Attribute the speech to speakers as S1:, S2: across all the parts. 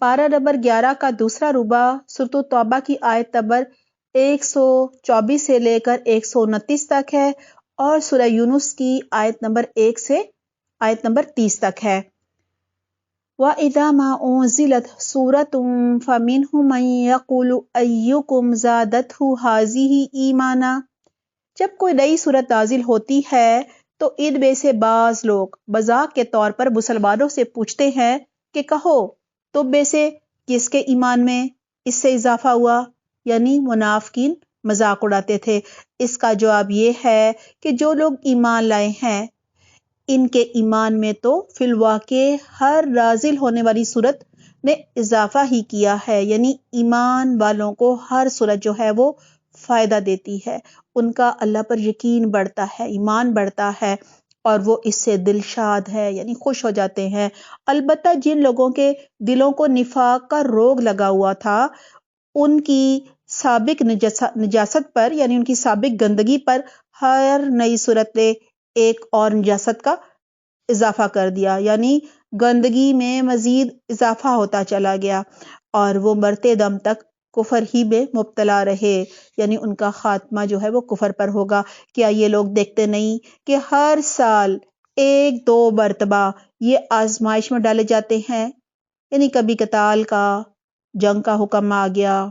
S1: پارہ نمبر 11 کا دوسرا ربع سورۃ التوبہ کی آیت نمبر 124 سے لے کر 129 تک ہے، اور سورہ یونس کی آیت نمبر 1 سے آیت نمبر 30 تک ہے۔ وَإِذَا مَا أُنزِلَتْ سُورَةٌ فَمِنْهُم مَّن يَقُولُ أَيُّكُمْ زَادَتْهُ هَٰذِهِ إِيمَانًا، جب کوئی نئی صورت نازل ہوتی ہے تو ان میں سے بعض لوگ مذاق کے طور پر مسلمانوں سے پوچھتے ہیں کہ کہو تم میں سے کس کے ایمان میں اس سے اضافہ ہوا، یعنی منافقین مذاق اڑاتے تھے۔ اس کا جواب یہ ہے کہ جو لوگ ایمان لائے ہیں ان کے ایمان میں تو فی الواقع ہر نازل ہونے والی صورت نے اضافہ ہی کیا ہے، یعنی ایمان والوں کو ہر صورت جو ہے وہ فائدہ دیتی ہے، ان کا اللہ پر یقین بڑھتا ہے، ایمان بڑھتا ہے، اور وہ اس سے دلشاد ہے، یعنی خوش ہو جاتے ہیں۔ البتہ جن لوگوں کے دلوں کو نفاق کا روگ لگا ہوا تھا، ان کی سابق نجاست پر، یعنی ان کی سابق گندگی پر ہر نئی صورت نے ایک اور نجاست کا اضافہ کر دیا، یعنی گندگی میں مزید اضافہ ہوتا چلا گیا، اور وہ مرتے دم تک کفر ہی میں مبتلا رہے، یعنی ان کا خاتمہ جو ہے وہ کفر پر ہوگا۔ کیا یہ لوگ دیکھتے نہیں کہ ہر سال 1-2 مرتبہ یہ آزمائش میں ڈالے جاتے ہیں، یعنی کبھی قتال کا، جنگ کا حکم آ گیا،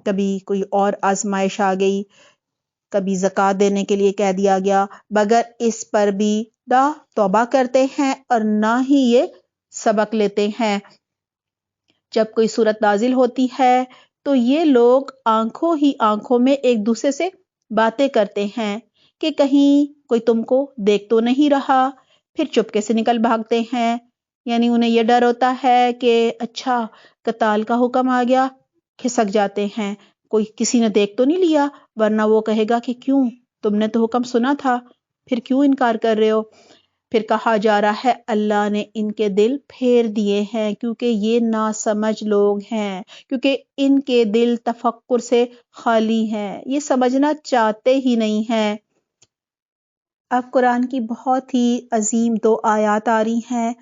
S1: کبھی کوئی اور آزمائش آ گئی، کبھی زکوٰۃ دینے کے لیے کہہ دیا گیا، مگر اس پر بھی نہ توبہ کرتے ہیں اور نہ ہی یہ سبق لیتے ہیں۔ جب کوئی صورت نازل ہوتی ہے تو یہ لوگ آنکھوں ہی آنکھوں میں ایک دوسرے سے باتیں کرتے ہیں کہ کہیں کوئی تم کو دیکھ تو نہیں رہا، پھر چپکے سے نکل بھاگتے ہیں، یعنی انہیں یہ ڈر ہوتا ہے کہ اچھا قتال کا حکم آ گیا، کھسک جاتے ہیں، کوئی کسی نے دیکھ تو نہیں لیا، ورنہ وہ کہے گا کہ کیوں، تم نے تو حکم سنا تھا، پھر کیوں انکار کر رہے ہو۔ پھر کہا جا رہا ہے اللہ نے ان کے دل پھیر دیے ہیں کیونکہ یہ ناسمجھ لوگ ہیں، کیونکہ ان کے دل تفکر سے خالی ہیں، یہ سمجھنا چاہتے ہی نہیں ہیں۔ اب قرآن کی بہت ہی عظیم 2 آیات آ رہی ہیں،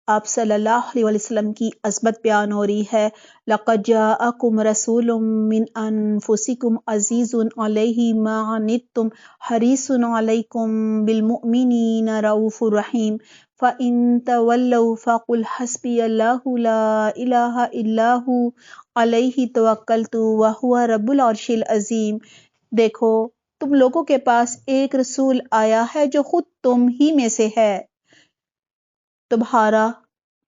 S1: آپ صلی اللہ علیہ وسلم کی عظمت بیان ہو رہی ہے۔ لَقَدْ جَاءَكُمْ رَسُولٌ مِّنْ أَنفُسِكُمْ عَزِيزٌ عَلَيْهِ مَا عَنِتُّمْ حَرِيصٌ عَلَيْكُمْ بِالْمُؤْمِنِينَ رَءُوفٌ رَحِيمٌ فَإِن تَوَلَّوْا فَقُلْ حَسْبِيَ اللَّهُ لَا إِلَٰهَ إِلَّا هُوَ عَلَيْهِ تَوَكَّلْتُ وَهُوَ رَبُّ الْعَرْشِ الْعَظِيمِ۔ دیکھو تم لوگوں کے پاس ایک رسول آیا ہے جو خود تم ہی میں سے ہے، تمہارا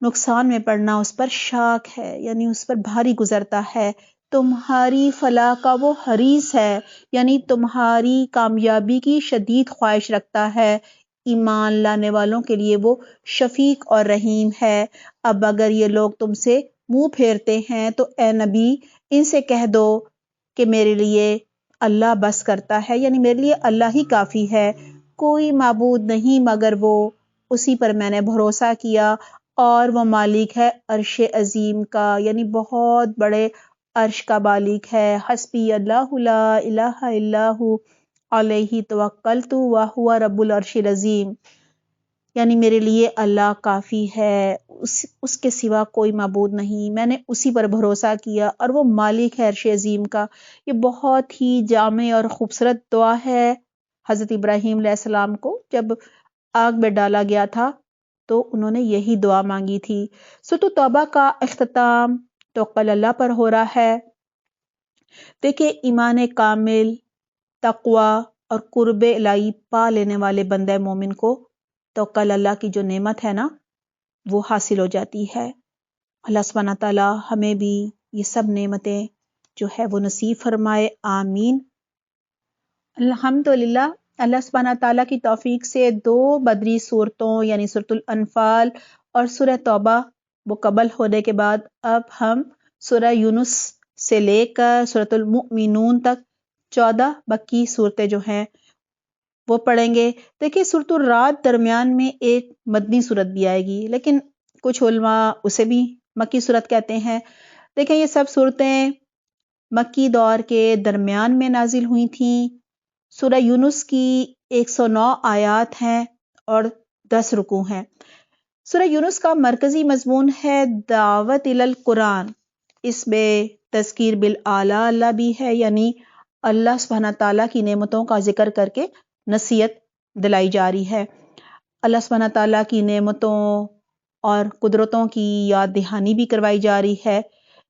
S1: نقصان میں پڑنا اس پر شاک ہے، یعنی اس پر بھاری گزرتا ہے، تمہاری فلاح کا وہ حریص ہے، یعنی تمہاری کامیابی کی شدید خواہش رکھتا ہے، ایمان لانے والوں کے لیے وہ شفیق اور رحیم ہے۔ اب اگر یہ لوگ تم سے منہ پھیرتے ہیں تو اے نبی ان سے کہہ دو کہ میرے لیے اللہ بس کرتا ہے، یعنی میرے لیے اللہ ہی کافی ہے، کوئی معبود نہیں مگر وہ، اسی پر میں نے بھروسہ کیا، اور وہ مالک ہے عرش عظیم کا، یعنی بہت بڑے عرش کا مالک ہے۔ حسبی اللہ لا الہ الا ہو علیہ توکلت وہو رب العرش العظیم، یعنی میرے لیے اللہ کافی ہے، اس کے سوا کوئی معبود نہیں، میں نے اسی پر بھروسہ کیا، اور وہ مالک ہے عرش عظیم کا۔ یہ بہت ہی جامع اور خوبصورت دعا ہے۔ حضرت ابراہیم علیہ السلام کو جب آگ میں ڈالا گیا تھا تو انہوں نے یہی دعا مانگی تھی۔ سورۃ توبہ کا اختتام توکل اللہ پر ہو رہا ہے۔ دیکھیں ایمان کامل، تقوی اور قرب الہی پا لینے والے بندہ مومن کو توکل اللہ کی جو نعمت ہے نا وہ حاصل ہو جاتی ہے۔ اللہ سبحانہ تعالی ہمیں بھی یہ سب نعمتیں جو ہے وہ نصیب فرمائے، آمین۔ الحمدللہ اللہ سبحانہ تعالیٰ کی توفیق سے 2 بدری صورتوں یعنی سورۃ الانفال اور سورہ توبہ مکمل ہونے کے بعد اب ہم سورہ یونس سے لے کر سورۃ المؤمنون تک 14 مکی صورتیں جو ہیں وہ پڑھیں گے۔ دیکھیں سورۃ الرعد درمیان میں ایک مدنی صورت بھی آئے گی، لیکن کچھ علماء اسے بھی مکی صورت کہتے ہیں۔ دیکھیں یہ سب صورتیں مکی دور کے درمیان میں نازل ہوئی تھیں۔ سورہ یونس کی 109 آیات ہیں اور 10 رکوع ہیں۔ سورہ یونس کا مرکزی مضمون ہے دعوت القرآن. اس میں تذکیر بالآلاء اللہ بھی ہے، یعنی اللہ سبحانہ تعالیٰ کی نعمتوں کا ذکر کر کے نصیحت دلائی جا رہی ہے. اللہ سبحانہ تعالیٰ کی نعمتوں اور قدرتوں کی یاد دہانی بھی کروائی جا رہی ہے.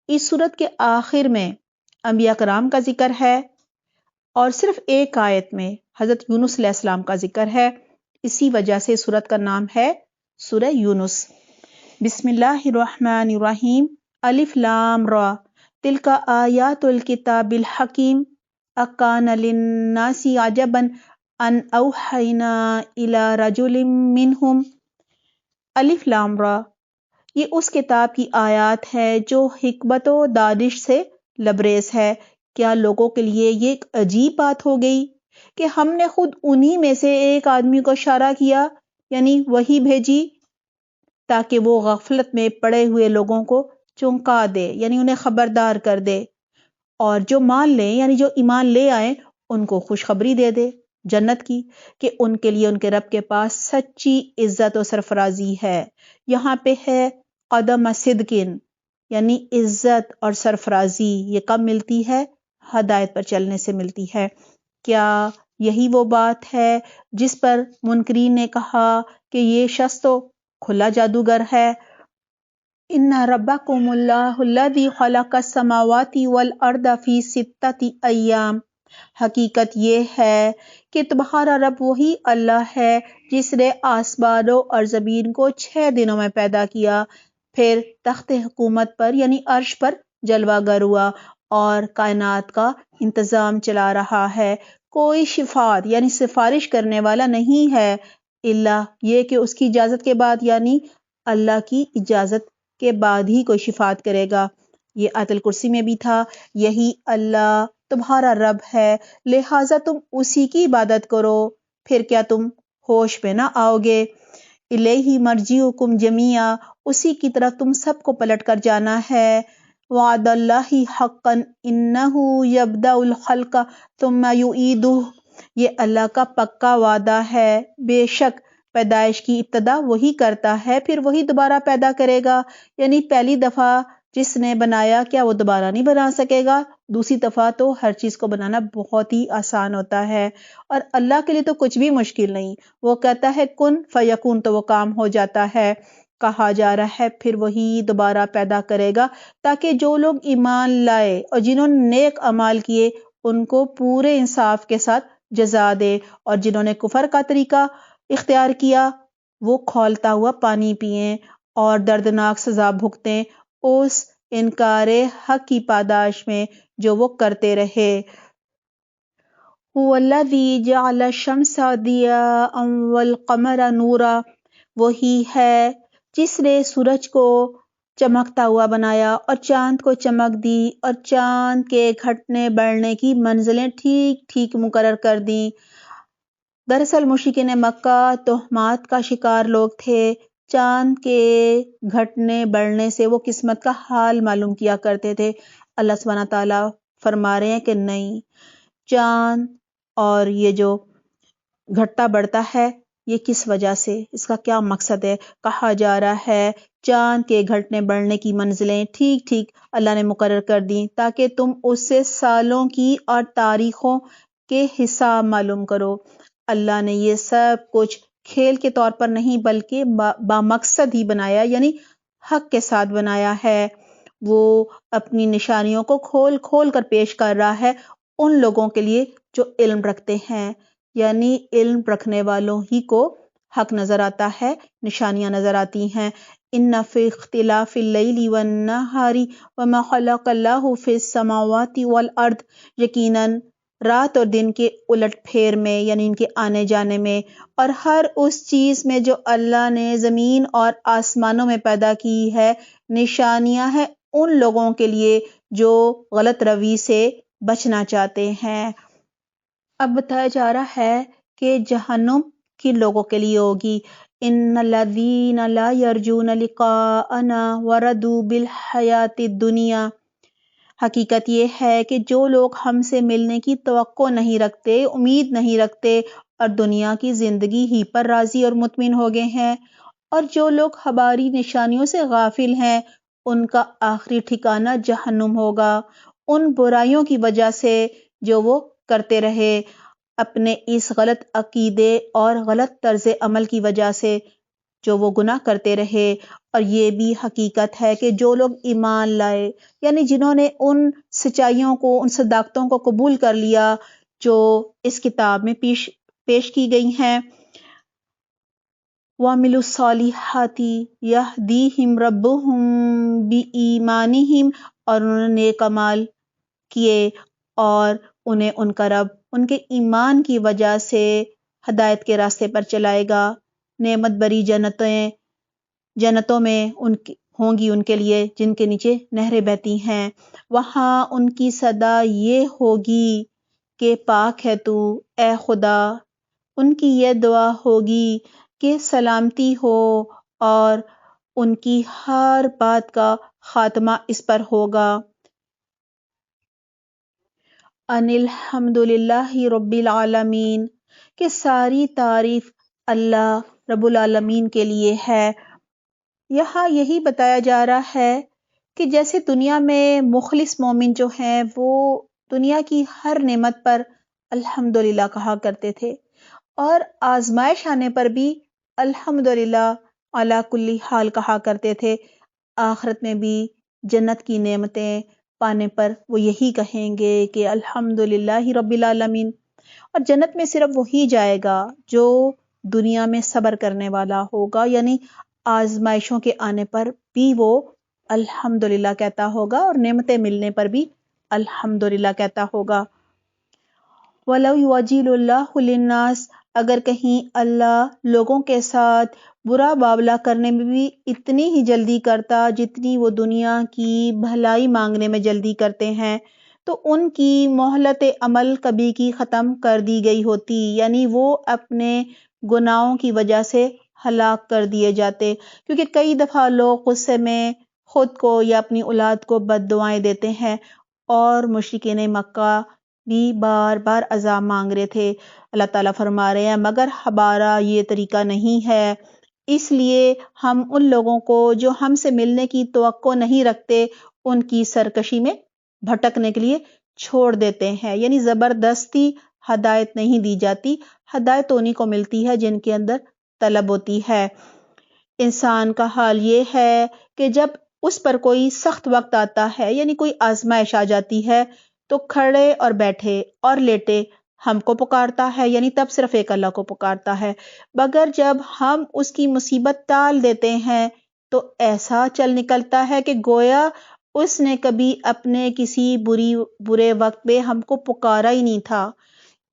S1: اس صورت کے آخر میں انبیاء کرام کا ذکر ہے اور صرف ایک آیت میں حضرت یونس علیہ السلام کا ذکر ہے. اسی وجہ سے صورت کا نام ہے سورہ یونس. بسم اللہ الرحمن الرحیم. الف لام را تلک آیات الکتاب الحکیم اکان للناس عجبا ان اوحینا الی رجل منہم. الف لام را، یہ اس کتاب کی آیات ہے جو حکمت و دانش سے لبریز ہے. کیا لوگوں کے لیے یہ ایک عجیب بات ہو گئی کہ ہم نے خود انہی میں سے ایک آدمی کو اشارہ کیا، یعنی وحی بھیجی تاکہ وہ غفلت میں پڑے ہوئے لوگوں کو چونکا دے، یعنی انہیں خبردار کر دے، اور جو مان لیں یعنی جو ایمان لے آئیں ان کو خوشخبری دے دے جنت کی، کہ ان کے لیے ان کے رب کے پاس سچی عزت و سرفرازی ہے. یہاں پہ ہے قدم صدقن، یعنی عزت اور سرفرازی یہ کب ملتی ہے؟ ہدایت پر چلنے سے ملتی ہے. کیا یہی وہ بات ہے جس پر منکرین نے کہا کہ یہ شخص تو کھلا جادوگر ہے؟ ان ربکم اللہ الذی خلق السماوات والارض فی 6 ایام. حقیقت یہ ہے کہ تمہارا رب وہی اللہ ہے جس نے آسمانوں اور زمین کو 6 دنوں میں پیدا کیا، پھر تخت حکومت پر یعنی عرش پر جلوہ گر ہوا اور کائنات کا انتظام چلا رہا ہے. کوئی شفاعت یعنی سفارش کرنے والا نہیں ہے الا یہ کہ اس کی اجازت کے بعد، یعنی اللہ کی اجازت کے بعد ہی کوئی شفاعت کرے گا. یہ آیت الکرسی میں بھی تھا. یہی اللہ تمہارا رب ہے، لہٰذا تم اسی کی عبادت کرو، پھر کیا تم ہوش میں نہ آؤ گے؟ الیہ مرجعکم جمیعا، اسی کی طرف تم سب کو پلٹ کر جانا ہے. وعد اللہ حقا انہ یبدأ الخلق ثم یعیدہ، یہ اللہ کا پکا وعدہ ہے، بے شک پیدائش کی ابتدا وہی کرتا ہے پھر وہی دوبارہ پیدا کرے گا. یعنی پہلی دفعہ جس نے بنایا کیا وہ دوبارہ نہیں بنا سکے گا؟ دوسری دفعہ تو ہر چیز کو بنانا بہت ہی آسان ہوتا ہے، اور اللہ کے لیے تو کچھ بھی مشکل نہیں. وہ کہتا ہے کن فیکون تو وہ کام ہو جاتا ہے. کہا جا رہا ہے پھر وہی دوبارہ پیدا کرے گا تاکہ جو لوگ ایمان لائے اور جنہوں نے نیک اعمال کیے ان کو پورے انصاف کے ساتھ جزا دے، اور جنہوں نے کفر کا طریقہ اختیار کیا وہ کھولتا ہوا پانی پئیں اور دردناک سزا بھگتیں اس انکار حق کی پاداش میں جو وہ کرتے رہے. هو الذی جعل الشمس ضیاء والقمر نورا، وہی ہے جس نے سورج کو چمکتا ہوا بنایا اور چاند کو چمک دی اور چاند کے گھٹنے بڑھنے کی منزلیں ٹھیک ٹھیک مقرر کر دیں. دراصل مشرکین مکہ تہمات کا شکار لوگ تھے. چاند کے گھٹنے بڑھنے سے وہ قسمت کا حال معلوم کیا کرتے تھے. اللہ سبحانہ تعالیٰ فرما رہے ہیں کہ نہیں، چاند اور یہ جو گھٹتا بڑھتا ہے یہ کس وجہ سے، اس کا کیا مقصد ہے؟ کہا جا رہا ہے چاند کے گھٹنے بڑھنے کی منزلیں ٹھیک ٹھیک اللہ نے مقرر کر دیں تاکہ تم اس سے سالوں کی اور تاریخوں کے حساب معلوم کرو. اللہ نے یہ سب کچھ کھیل کے طور پر نہیں بلکہ بامقصد ہی بنایا، یعنی حق کے ساتھ بنایا ہے. وہ اپنی نشانیوں کو کھول کھول کر پیش کر رہا ہے ان لوگوں کے لیے جو علم رکھتے ہیں، یعنی علم رکھنے والوں ہی کو حق نظر آتا ہے، نشانیاں نظر آتی ہیں. ان فی اختلاف اللیل والنہار وما خلق اللہ فی السماوات والارض، یقیناً رات اور دن کے الٹ پھیر میں یعنی ان کے آنے جانے میں اور ہر اس چیز میں جو اللہ نے زمین اور آسمانوں میں پیدا کی ہے نشانیاں ہیں ان لوگوں کے لیے جو غلط روی سے بچنا چاہتے ہیں. اب بتایا جا رہا ہے کہ جہنم کن لوگوں کے لیے ہوگی. ان الذین لا یرجون لقاءنا وردوا بالحیات الدنیا، حقیقت یہ ہے کہ جو لوگ ہم سے ملنے کی توقع نہیں رکھتے، امید نہیں رکھتے اور دنیا کی زندگی ہی پر راضی اور مطمئن ہو گئے ہیں اور جو لوگ ہماری نشانیوں سے غافل ہیں ان کا آخری ٹھکانہ جہنم ہوگا، ان برائیوں کی وجہ سے جو وہ کرتے رہے، اپنے اس غلط عقیدے اور غلط طرز عمل کی وجہ سے جو وہ گناہ کرتے رہے۔ اور یہ بھی حقیقت ہے کہ جو لوگ ایمان لائے، یعنی جنہوں نے ان سچائیوں کو، ان صداقتوں کو قبول کر لیا جو اس کتاب میں پیش کی گئی ہیں، وَعَمِلُوا الصَّالِحَاتِ يَهْدِيهِمْ رَبُّهُمْ بِإِيمَانِهِمْ، اور انہوں نے نیک اعمال کیے اور انہیں ان کا رب ان کے ایمان کی وجہ سے ہدایت کے راستے پر چلائے گا۔ نعمت بری جنتوں میں ہوں گی ان کے لیے جن کے نیچے نہریں بہتی ہیں، وہاں ان کی صدا یہ ہوگی کہ پاک ہے تو اے خدا، ان کی یہ دعا ہوگی کہ سلامتی ہو، اور ان کی ہر بات کا خاتمہ اس پر ہوگا۔ ان الحمد للہ رب العالمین، کہ ساری تعریف اللہ رب العالمین کے لیے ہے۔ یہاں یہی بتایا جا رہا ہے کہ جیسے دنیا میں مخلص مومن جو ہیں وہ دنیا کی ہر نعمت پر الحمدللہ کہا کرتے تھے، اور آزمائش آنے پر بھی الحمدللہ علی کل حال کہا کرتے تھے۔ آخرت میں بھی جنت کی نعمتیں پانے پر وہ یہی کہیں گے کہ الحمدللہ رب العالمین۔ اور جنت میں صرف وہی جائے گا جو دنیا میں صبر کرنے والا ہوگا، یعنی آزمائشوں کے آنے پر بھی وہ الحمدللہ کہتا ہوگا اور نعمتیں ملنے پر بھی الحمدللہ کہتا ہوگا۔ وَلَوْ يُعَجِّلُ اللَّهُ لِلنَّاسِ، اگر کہیں اللہ لوگوں کے ساتھ برا معاملہ کرنے میں بھی اتنی ہی جلدی کرتا جتنی وہ دنیا کی بھلائی مانگنے میں جلدی کرتے ہیں، تو ان کی مہلت عمل کبھی کی ختم کر دی گئی ہوتی، یعنی وہ اپنے گناہوں کی وجہ سے ہلاک کر دیے جاتے۔ کیونکہ کئی دفعہ لوگ غصے میں خود کو یا اپنی اولاد کو بد دعائیں دیتے ہیں، اور مشرکین مکہ بھی بار بار عذاب مانگ رہے تھے۔ اللہ تعالیٰ فرما رہے ہیں مگر ہمارا یہ طریقہ نہیں ہے، اس لیے ہم ان لوگوں کو جو ہم سے ملنے کی توقع نہیں رکھتے ان کی سرکشی میں بھٹکنے کے لیے چھوڑ دیتے ہیں، یعنی زبردستی ہدایت نہیں دی جاتی، ہدایت انہیں کو ملتی ہے جن کے اندر طلب ہوتی ہے۔ انسان کا حال یہ ہے کہ جب اس پر کوئی سخت وقت آتا ہے، یعنی کوئی آزمائش آ جاتی ہے، تو کھڑے اور بیٹھے اور لیٹے ہم کو پکارتا ہے، یعنی تب صرف ایک اللہ کو پکارتا ہے، مگر جب ہم اس کی مصیبت ٹال دیتے ہیں تو ایسا چل نکلتا ہے کہ گویا اس نے کبھی اپنے کسی برے وقت میں ہم کو پکارا ہی نہیں تھا،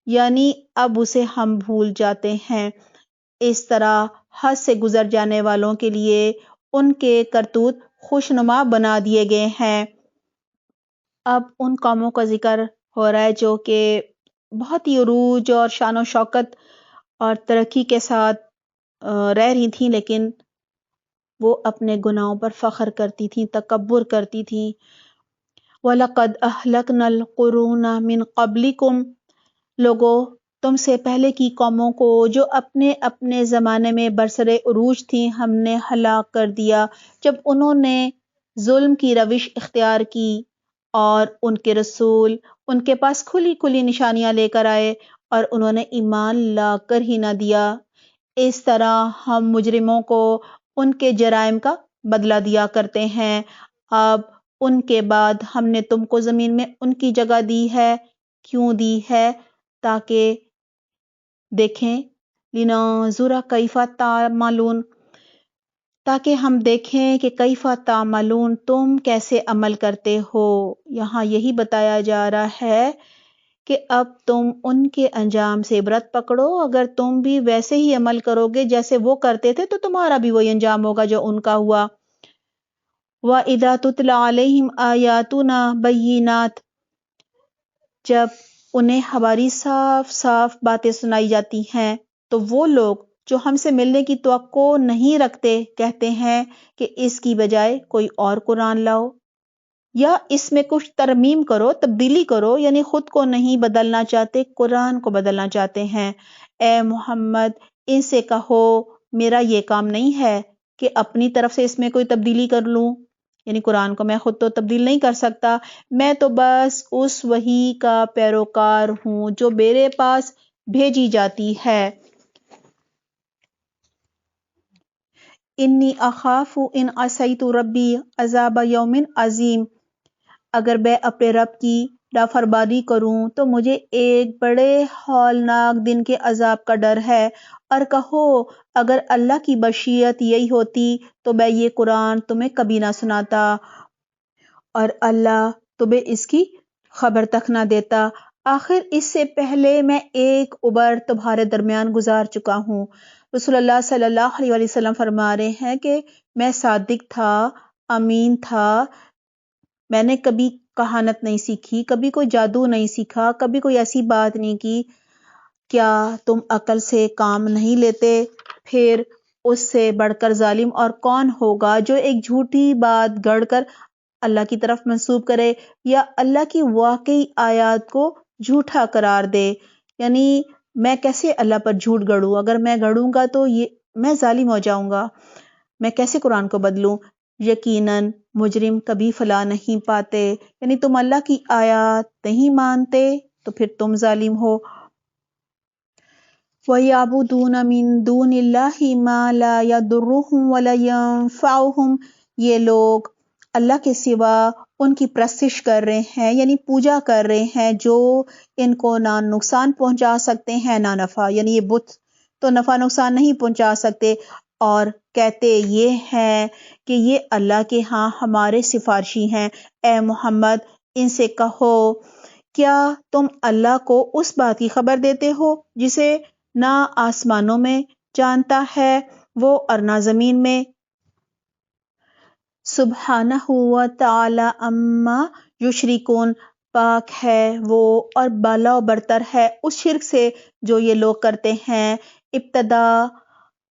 S1: یعنی اب اسے ہم بھول جاتے ہیں۔ اس طرح حد سے گزر جانے والوں کے لیے ان کے کرتوت خوشنما بنا دیے گئے ہیں۔ اب ان قوموں کا ذکر ہو رہا ہے جو کہ بہت ہی عروج اور شان و شوکت اور ترقی کے ساتھ رہ رہی تھیں، لیکن وہ اپنے گناہوں پر فخر کرتی تھیں، تکبر کرتی تھیں۔ وَلَقَدْ أَهْلَكْنَا الْقُرُونَ مِنْ قَبْلِكُمْ، لوگوں تم سے پہلے کی قوموں کو جو اپنے اپنے زمانے میں برسر عروج تھیں ہم نے ہلاک کر دیا، جب انہوں نے ظلم کی روش اختیار کی اور ان کے رسول ان کے پاس کھلی کھلی نشانیاں لے کر آئے اور انہوں نے ایمان لا کر ہی نہ دیا۔ اس طرح ہم مجرموں کو ان کے جرائم کا بدلہ دیا کرتے ہیں۔ اب ان کے بعد ہم نے تم کو زمین میں ان کی جگہ دی ہے، کیوں دی ہے؟ تاکہ دیکھیں، لِنَنظُرَ کَیْفَ تَعْمَلُونَ، تاکہ ہم دیکھیں کہ کیف تعملون، تم کیسے عمل کرتے ہو۔ یہاں یہی بتایا جا رہا ہے کہ اب تم ان کے انجام سے عبرت پکڑو، اگر تم بھی ویسے ہی عمل کرو گے جیسے وہ کرتے تھے تو تمہارا بھی وہی انجام ہوگا جو ان کا ہوا۔ وَإِذَا تُتْلَى عَلَيْهِمْ آيَاتُنَا بَيِّنَاتٍ، جب انہیں ہماری صاف صاف باتیں سنائی جاتی ہیں تو وہ لوگ جو ہم سے ملنے کی توقع نہیں رکھتے کہتے ہیں کہ اس کی بجائے کوئی اور قرآن لاؤ یا اس میں کچھ ترمیم کرو، تبدیلی کرو، یعنی خود کو نہیں بدلنا چاہتے، قرآن کو بدلنا چاہتے ہیں۔ اے محمد ان سے کہو میرا یہ کام نہیں ہے کہ اپنی طرف سے اس میں کوئی تبدیلی کر لوں، یعنی قرآن کو میں خود تو تبدیل نہیں کر سکتا، میں تو بس اس وحی کا پیروکار ہوں جو میرے پاس بھیجی جاتی ہے۔ انی اخاف ان عصیت ربی عذاب یوم عظیم، اگر میں اپنے رب کی نافرمانی کروں تو مجھے ایک بڑے ہولناک دن کے عذاب کا ڈر ہے۔ اور کہو اگر اللہ کی مشیت یہی ہوتی تو میں یہ قرآن تمہیں کبھی نہ سناتا اور اللہ تمہیں اس کی خبر تک نہ دیتا، آخر اس سے پہلے میں ایک عمر تمہارے درمیان گزار چکا ہوں۔ رسول اللہ صلی اللہ علیہ وسلم فرما رہے ہیں کہ میں صادق تھا، امین تھا، میں نے کبھی کہانت نہیں سیکھی، کبھی کوئی جادو نہیں سیکھا، کبھی کوئی ایسی بات نہیں کی۔ کیا تم عقل سے کام نہیں لیتے؟ پھر اس سے بڑھ کر ظالم اور کون ہوگا جو ایک جھوٹی بات گڑھ کر اللہ کی طرف منسوب کرے یا اللہ کی واقعی آیات کو جھوٹا قرار دے؟ یعنی میں کیسے اللہ پر جھوٹ گڑھوں؟ اگر میں گڑھوں گا تو میں ظالم ہو جاؤں گا، میں کیسے قرآن کو بدلوں؟ یقیناً مجرم کبھی فلاح نہیں پاتے، یعنی تم اللہ کی آیات نہیں مانتے تو پھر تم ظالم ہو۔ وَيَعْبُدُونَ مِن دُونِ اللَّهِ مَا لَا يَضُرُّهُمْ وَلَا يَنفَعُهُمْ، یہ لوگ اللہ کے سوا ان کی پرستش کر رہے ہیں، یعنی پوجا کر رہے ہیں جو ان کو نہ نقصان پہنچا سکتے ہیں نہ نفع، یعنی یہ بت تو نفع نقصان نہیں پہنچا سکتے، اور کہتے یہ ہیں کہ یہ اللہ کے ہاں ہمارے سفارشی ہیں۔ اے محمد ان سے کہو کیا تم اللہ کو اس بات کی خبر دیتے ہو جسے نہ آسمانوں میں جانتا ہے وہ اور نہ زمین میں؟ سبحانہ و تعالی اما یشرکون، پاک ہے وہ اور بالا و برتر ہے اس شرک سے جو یہ لوگ کرتے ہیں۔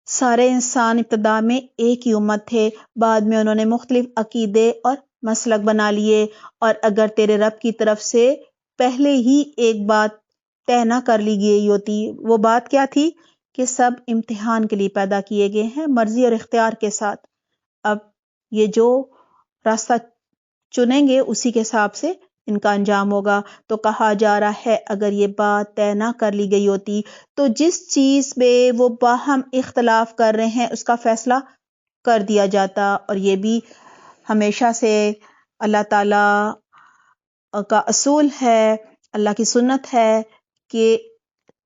S1: سارے انسان ابتدا میں ایک ہی امت تھے، بعد میں انہوں نے مختلف عقیدے اور مسلک بنا لیے، اور اگر تیرے رب کی طرف سے پہلے ہی ایک بات طے نہ کر لی گئی ہوتی، وہ بات کیا تھی؟ کہ سب امتحان کے لیے پیدا کیے گئے ہیں مرضی اور اختیار کے ساتھ، اب یہ جو راستہ چنیں گے اسی کے حساب سے ان کا انجام ہوگا۔ تو کہا جا رہا ہے اگر یہ بات طے نہ کر لی گئی ہوتی تو جس چیز میں وہ باہم اختلاف کر رہے ہیں اس کا فیصلہ کر دیا جاتا، اور یہ بھی ہمیشہ سے اللہ تعالی کا اصول ہے، اللہ کی سنت ہے کہ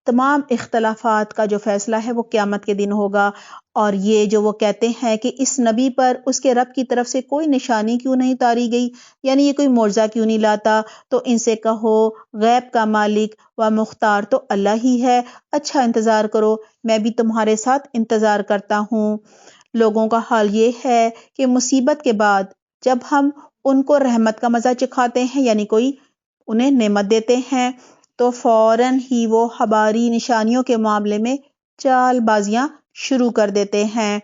S1: تمام اختلافات کا جو فیصلہ ہے وہ قیامت کے دن ہوگا۔ اور یہ جو وہ کہتے ہیں کہ اس نبی پر اس کے رب کی طرف سے کوئی نشانی کیوں نہیں اتاری گئی، یعنی یہ کوئی معجزہ کیوں نہیں لاتا، تو ان سے کہو غیب کا مالک و مختار تو اللہ ہی ہے، اچھا انتظار کرو، میں بھی تمہارے ساتھ انتظار کرتا ہوں۔ لوگوں کا حال یہ ہے کہ مصیبت کے بعد جب ہم ان کو رحمت کا مزہ چکھاتے ہیں، یعنی کوئی انہیں نعمت دیتے ہیں، تو فوراً ہی وہ ہماری نشانیوں کے معاملے میں چال بازیاں شروع کر دیتے ہیں۔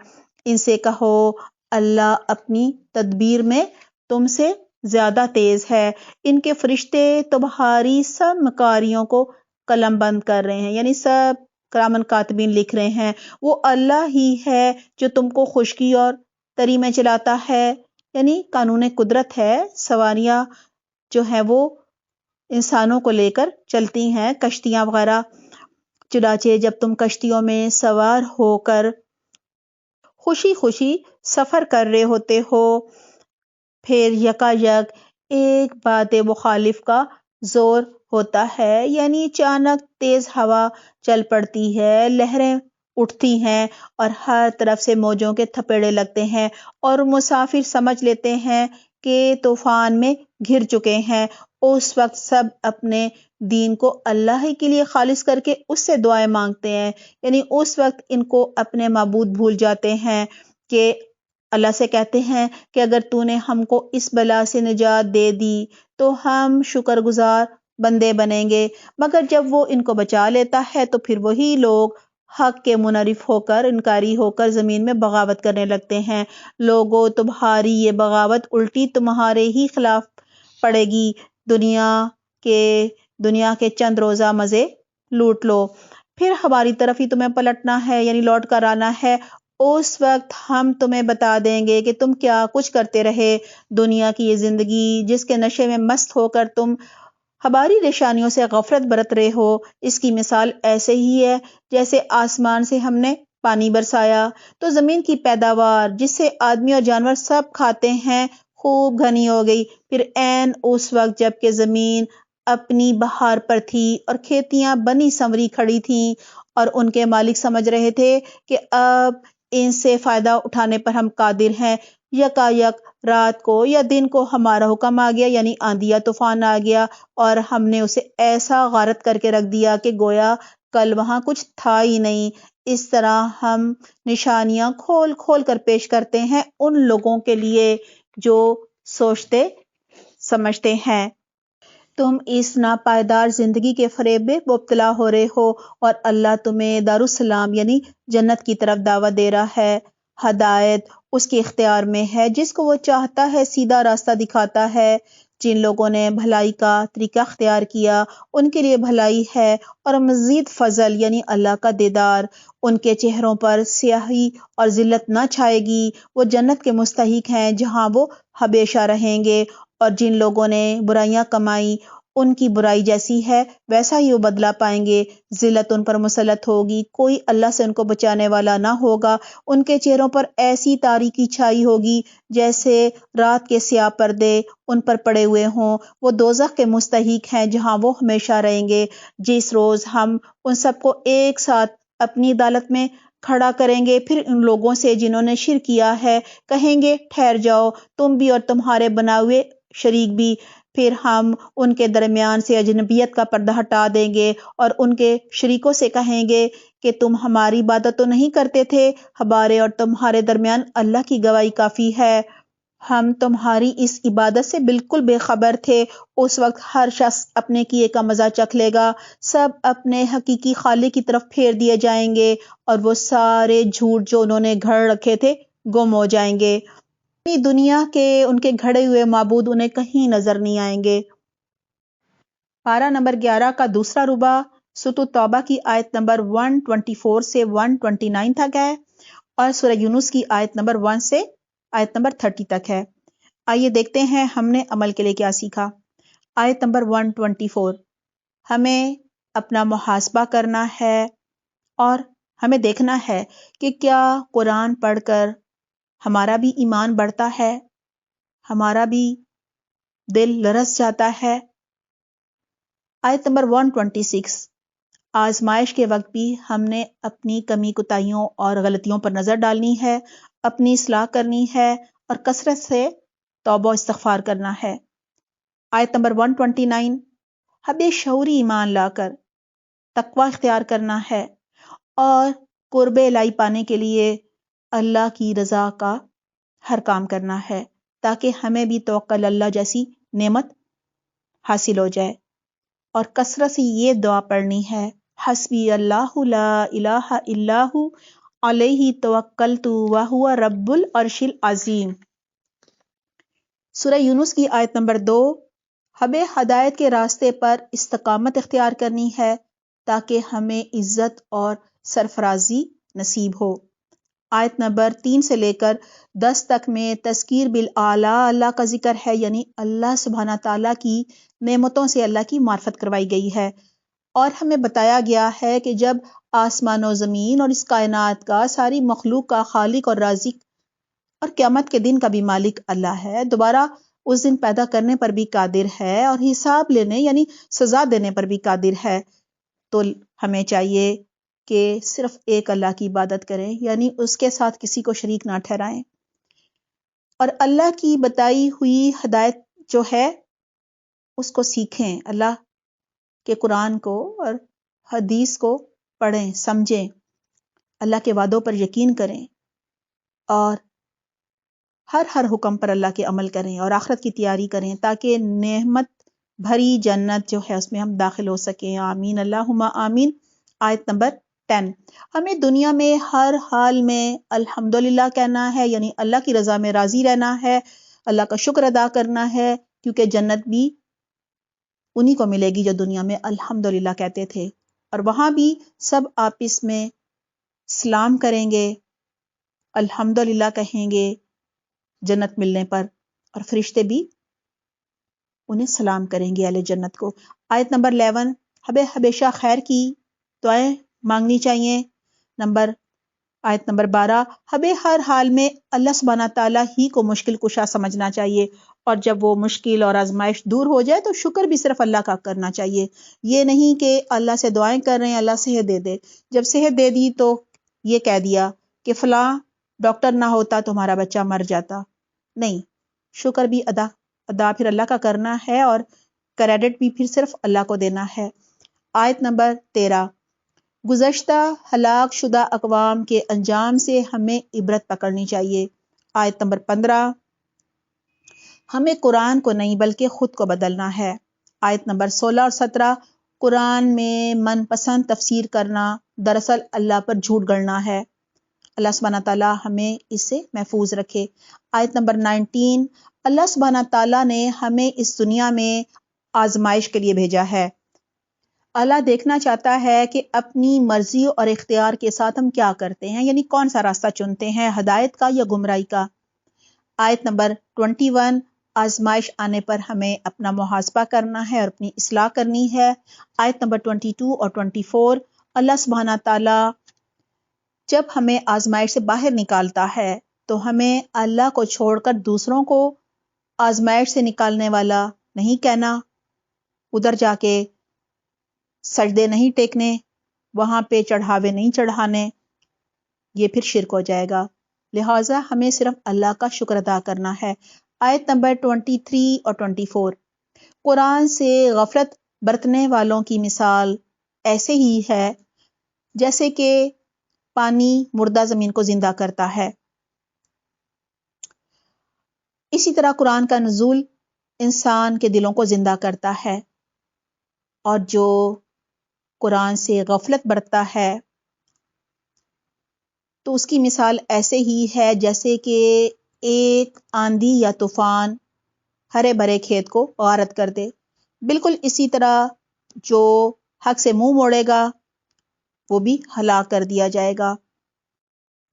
S1: ان سے کہو اللہ اپنی تدبیر میں تم سے زیادہ تیز ہے، ان کے فرشتے تمہاری سب مکاریوں کو قلم بند کر رہے ہیں، یعنی سب کرامن کاتبین لکھ رہے ہیں، وہ اللہ ہی ہے جو تم کو خشکی اور تری میں چلاتا ہے، یعنی قانون قدرت ہے، سواریاں جو ہیں وہ انسانوں کو لے کر چلتی ہیں، کشتیاں وغیرہ، چنانچہ جب تم کشتیوں میں سوار ہو کر خوشی خوشی سفر کر رہے ہوتے ہو، پھر یکا یک ایک بات مخالف کا زور ہوتا ہے، یعنی اچانک تیز ہوا چل پڑتی ہے، لہریں اٹھتی ہیں اور ہر طرف سے موجوں کے تھپیڑے لگتے ہیں، اور مسافر سمجھ لیتے ہیں کہ طوفان میں گھر چکے ہیں۔ اس وقت سب اپنے دین کو اللہ ہی کے لیے خالص کر کے اس سے دعائیں مانگتے ہیں، یعنی اس وقت ان کو اپنے معبود بھول جاتے ہیں کہ اللہ سے کہتے ہیں کہ اگر تو نے ہم کو اس بلا سے نجات دے دی تو ہم شکر گزار بندے بنیں گے، مگر جب وہ ان کو بچا لیتا ہے تو پھر وہی لوگ حق کے منحرف ہو کر، انکاری ہو کر زمین میں بغاوت کرنے لگتے ہیں۔ لوگو تمہاری یہ بغاوت الٹی تمہارے ہی خلاف پڑے گی، دنیا کے چند روزہ مزے لوٹ لو، پھر ہماری طرف ہی تمہیں پلٹنا ہے، یعنی لوٹ کر آنا ہے، اس وقت ہم تمہیں بتا دیں گے کہ تم کیا کچھ کرتے رہے. دنیا کی یہ زندگی جس کے نشے میں مست ہو کر تم ہماری نشانیوں سے غفلت برت رہے ہو، اس کی مثال ایسے ہی ہے جیسے آسمان سے ہم نے پانی برسایا تو زمین کی پیداوار جس سے آدمی اور جانور سب کھاتے ہیں خوب گھنی ہو گئی. پھر عین اس وقت جب کہ زمین اپنی بہار پر تھی اور کھیتیاں بنی سنوری کھڑی تھیں اور ان کے مالک سمجھ رہے تھے کہ اب ان سے فائدہ اٹھانے پر ہم قادر ہیں، یکا یک رات کو یا دن کو ہمارا حکم آ گیا، یعنی آندھی یا طوفان آ گیا اور ہم نے اسے ایسا غارت کر کے رکھ دیا کہ گویا کل وہاں کچھ تھا ہی نہیں. اس طرح ہم نشانیاں کھول کھول کر پیش کرتے ہیں ان لوگوں کے لیے جو سوچتے سمجھتے ہیں. تم اس ناپائیدار زندگی کے فریب میں مبتلا ہو رہے ہو اور اللہ تمہیں دارالسلام یعنی جنت کی طرف دعوت دے رہا ہے. ہدایت اس کے اختیار میں ہے، جس کو وہ چاہتا ہے سیدھا راستہ دکھاتا ہے. جن لوگوں نے بھلائی کا طریقہ اختیار کیا ان کے لیے بھلائی ہے اور مزید فضل یعنی اللہ کا دیدار. ان کے چہروں پر سیاہی اور ذلت نہ چھائے گی، وہ جنت کے مستحق ہیں جہاں وہ ہمیشہ رہیں گے. اور جن لوگوں نے برائیاں کمائی ان کی برائی جیسی ہے ویسا ہی وہ بدلہ پائیں گے. ذلت ان پر مسلط ہوگی، کوئی اللہ سے ان کو بچانے والا نہ ہوگا. ان کے چہروں پر ایسی تاریکی چھائی ہوگی جیسے رات کے سیاہ پردے ان پر پڑے ہوئے ہوں. وہ دوزخ کے مستحق ہیں جہاں وہ ہمیشہ رہیں گے. جس روز ہم ان سب کو ایک ساتھ اپنی عدالت میں کھڑا کریں گے، پھر ان لوگوں سے جنہوں نے شرک کیا ہے کہیں گے ٹھہر جاؤ تم بھی اور تمہارے بنا ہوئے شریک بھی. پھر ہم ان کے درمیان سے اجنبیت کا پردہ ہٹا دیں گے اور ان کے شریکوں سے کہیں گے کہ تم ہماری عبادت تو نہیں کرتے تھے، ہمارے اور تمہارے درمیان اللہ کی گواہی کافی ہے، ہم تمہاری اس عبادت سے بالکل بے خبر تھے. اس وقت ہر شخص اپنے کیے کا مزہ چکھ لے گا، سب اپنے حقیقی خالق کی طرف پھیر دیے جائیں گے اور وہ سارے جھوٹ جو انہوں نے گھڑ رکھے تھے گم ہو جائیں گے. دنیا کے ان کے گھڑے ہوئے معبود انہیں کہیں نظر نہیں آئیں گے. پارہ نمبر 11 کا دوسرا ربع سورۃ توبہ کی آیت نمبر 124 سے 129 تک ہے اور سورہ یونس کی آیت نمبر 1 سے آیت نمبر 30 تک ہے. آئیے دیکھتے ہیں ہم نے عمل کے لیے کیا سیکھا. آیت نمبر 124، ہمیں اپنا محاسبہ کرنا ہے اور ہمیں دیکھنا ہے کہ کیا قرآن پڑھ کر ہمارا بھی ایمان بڑھتا ہے، ہمارا بھی دل لرز جاتا ہے. آیت نمبر 126، آزمائش کے وقت بھی ہم نے اپنی کمی کوتاہیوں اور غلطیوں پر نظر ڈالنی ہے، اپنی اصلاح کرنی ہے اور کثرت سے توبہ و استغفار کرنا ہے. آیت نمبر 129، ہمیں شعوری ایمان لا کر تقوی اختیار کرنا ہے اور قرب الہی پانے کے لیے اللہ کی رضا کا ہر کام کرنا ہے تاکہ ہمیں بھی توکل اللہ جیسی نعمت حاصل ہو جائے. اور کثرت سے یہ دعا پڑھنی ہے، حسبی اللہ لا الہ الا ہو علیہ توکلت وہو رب العرش العظیم. سورہ یونس کی آیت نمبر 2، ہمیں ہدایت کے راستے پر استقامت اختیار کرنی ہے تاکہ ہمیں عزت اور سرفرازی نصیب ہو. آیت نمبر 3 سے لے کر 10 تک میں تذکیر بالاعلیٰ اللہ کا ذکر ہے، یعنی اللہ سبحانہ تعالیٰ کی نعمتوں سے اللہ کی معرفت کروائی گئی ہے اور ہمیں بتایا گیا ہے کہ جب آسمان و زمین اور اس کائنات کا ساری مخلوق کا خالق اور رازق اور قیامت کے دن کا بھی مالک اللہ ہے، دوبارہ اس دن پیدا کرنے پر بھی قادر ہے اور حساب لینے یعنی سزا دینے پر بھی قادر ہے. تو ہمیں چاہیے کہ صرف ایک اللہ کی عبادت کریں، یعنی اس کے ساتھ کسی کو شریک نہ ٹھہرائیں اور اللہ کی بتائی ہوئی ہدایت جو ہے اس کو سیکھیں، اللہ کے قرآن کو اور حدیث کو پڑھیں، سمجھیں، اللہ کے وعدوں پر یقین کریں اور ہر حکم پر اللہ کے عمل کریں اور آخرت کی تیاری کریں تاکہ نعمت بھری جنت جو ہے اس میں ہم داخل ہو سکیں. آمین اللہم آمین. آیت نمبر 10، ہمیں دنیا میں ہر حال میں الحمدللہ کہنا ہے، یعنی اللہ کی رضا میں راضی رہنا ہے، اللہ کا شکر ادا کرنا ہے کیونکہ جنت بھی انہی کو ملے گی جو دنیا میں الحمدللہ کہتے تھے. اور وہاں بھی سب آپس میں سلام کریں گے الحمدللہ کہیں گے جنت ملنے پر، اور فرشتے بھی انہیں سلام کریں گے اہل جنت کو۔ آیت نمبر 11، ہمیں ہمیشہ خیر کی دعائیں مانگنی چاہیے۔ آیت نمبر 12، ہمیں ہر حال میں اللہ سبحانہ تعالیٰ ہی کو مشکل کشا سمجھنا چاہیے، اور جب وہ مشکل اور آزمائش دور ہو جائے تو شکر بھی صرف اللہ کا کرنا چاہیے۔ یہ نہیں کہ اللہ سے دعائیں کر رہے ہیں اللہ صحت دے دے، جب صحت دے دی تو یہ کہہ دیا کہ فلاں ڈاکٹر نہ ہوتا تو ہمارا بچہ مر جاتا۔ نہیں، شکر بھی ادا پھر اللہ کا کرنا ہے، اور کریڈٹ بھی پھر صرف اللہ کو دینا ہے۔ آیت نمبر 13، گزشتہ ہلاک شدہ اقوام کے انجام سے ہمیں عبرت پکڑنی چاہیے۔ آیت نمبر 15، ہمیں قرآن کو نہیں بلکہ خود کو بدلنا ہے۔ آیت نمبر 16 اور 17، قرآن میں من پسند تفسیر کرنا دراصل اللہ پر جھوٹ گڑنا ہے۔ اللہ سبحانہ تعالیٰ ہمیں اس سے محفوظ رکھے۔ آیت نمبر 19، اللہ سبحانہ تعالیٰ نے ہمیں اس دنیا میں آزمائش کے لیے بھیجا ہے۔ اللہ دیکھنا چاہتا ہے کہ اپنی مرضی اور اختیار کے ساتھ ہم کیا کرتے ہیں، یعنی کون سا راستہ چنتے ہیں، ہدایت کا یا گمراہی کا۔ آیت نمبر 21، آزمائش آنے پر ہمیں اپنا محاسبہ کرنا ہے اور اپنی اصلاح کرنی ہے۔ آیت نمبر 22 اور 24، اللہ سبحانہ تعالیٰ جب ہمیں آزمائش سے باہر نکالتا ہے تو ہمیں اللہ کو چھوڑ کر دوسروں کو آزمائش سے نکالنے والا نہیں کہنا، ادھر جا کے سجدے نہیں ٹیکنے، وہاں پہ چڑھاوے نہیں چڑھانے، یہ پھر شرک ہو جائے گا۔ لہٰذا ہمیں صرف اللہ کا شکر ادا کرنا ہے۔ آیت نمبر 23 اور 24، قرآن سے غفلت برتنے والوں کی مثال ایسے ہی ہے جیسے کہ پانی مردہ زمین کو زندہ کرتا ہے۔ اسی طرح قرآن کا نزول انسان کے دلوں کو زندہ کرتا ہے، اور جو قرآن سے غفلت برتتا ہے تو اس کی مثال ایسے ہی ہے جیسے کہ ایک آندھی یا طوفان ہرے بھرے کھیت کو غارت کر دے۔ بالکل اسی طرح جو حق سے منہ موڑے گا وہ بھی ہلاک کر دیا جائے گا۔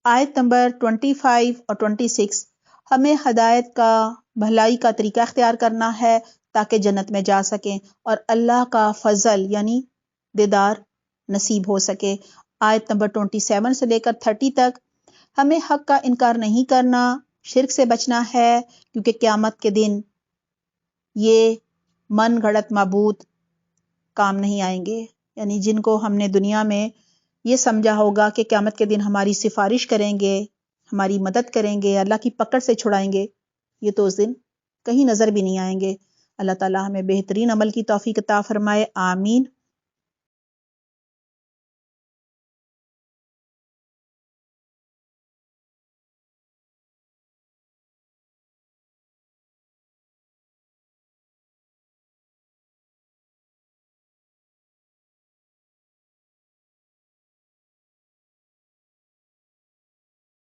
S1: آیت نمبر 25 اور 26، ہمیں ہدایت کا بھلائی کا طریقہ اختیار کرنا ہے تاکہ جنت میں جا سکیں اور اللہ کا فضل یعنی دیدار نصیب ہو سکے۔ آیت نمبر 27 سے لے کر 30 تک، ہمیں حق کا انکار نہیں کرنا، شرک سے بچنا ہے، کیونکہ قیامت کے دن یہ من گھڑت معبود کام نہیں آئیں گے، یعنی جن کو ہم نے دنیا میں یہ سمجھا ہوگا کہ قیامت کے دن ہماری سفارش کریں گے، ہماری مدد کریں گے، اللہ کی پکڑ سے چھڑائیں گے، یہ تو اس دن کہیں نظر بھی نہیں آئیں گے۔ اللہ تعالی ہمیں بہترین عمل کی توفیق عطا فرمائے، آمین۔